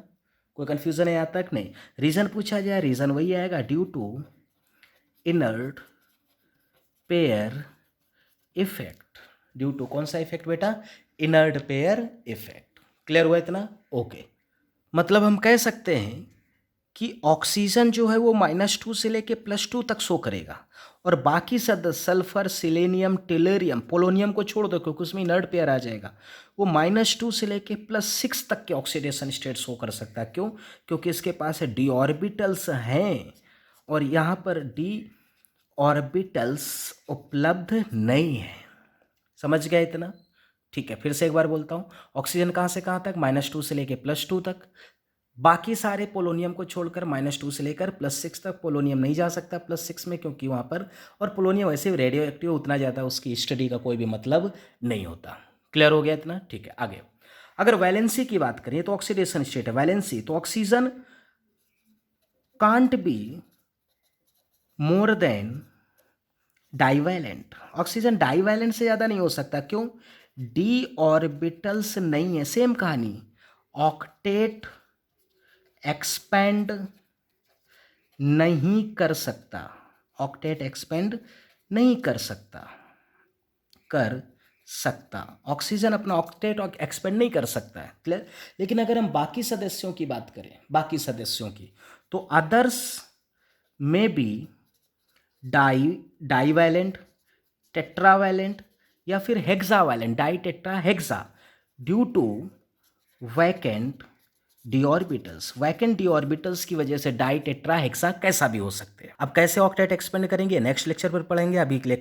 कोई कन्फ्यूजन है यहाँ तक? नहीं। रीज़न पूछा जाए, रीज़न वही आएगा, due to inert pair effect due to कौन सा इफेक्ट बेटा? Inert pair effect. क्लियर हुआ इतना? ओके। मतलब हम कह सकते हैं कि ऑक्सीजन जो है वो -2 से लेके +2 तक शो करेगा, और बाकी सदस्य सल्फर, सिलेनियम, टेलरियम, पोलोनियम को छोड़ दो क्योंकि उसमें इनर्ट पेयर आ जाएगा, वो -2 से लेके +6 तक के ऑक्सीडेशन स्टेट शो कर सकता है। क्यों? क्योंकि इसके पास डी ऑर्बिटल्स हैं और यहाँ पर डी ऑर्बिटल्स उपलब्ध नहीं है। समझ गया इतना? ठीक है, फिर से एक बार बोलता हूँ। ऑक्सीजन कहाँ से कहाँ तक? -2 से लेके +2 तक। बाकी सारे पोलोनियम को छोड़कर -2 से लेकर +6 तक। पोलोनियम नहीं जा सकता +6 में क्योंकि वहाँ पर, और पोलोनियम वैसे भी रेडियो एक्टिव, उतना ज़्यादा उसकी स्टडी का कोई भी मतलब नहीं होता। क्लियर हो गया इतना? ठीक है, आगे। अगर वैलेंसी की बात करें तो ऑक्सीडेशन स्टेट है वैलेंसी, तो oxygen can't be more than divalent. Oxygen divalent से ज़्यादा नहीं हो सकता। क्यों? डी ऑर्बिटल्स नहीं है। सेम कहानी, ऑक्टेट एक्सपेंड नहीं कर सकता, ऑक्टेट एक्सपेंड नहीं कर सकता, ऑक्सीजन अपना ऑक्टेट एक्सपेंड नहीं कर सकता है। क्लियर? लेकिन अगर हम बाकी सदस्यों की बात करें, बाकी सदस्यों की, तो अदर्स में बी डाइवैलेंट, टेट्रावैलेंट या फिर hexavalent, di tetra hexa, due to vacant D orbitals. Vacant D orbitals की वजह से डाई टेट्रा हेक्सा कैसा भी हो सकते हैं। अब कैसे ऑक्टेट एक्सपेंड करेंगे नेक्स्ट लेक्चर पर पढ़ेंगे। अभी के लिए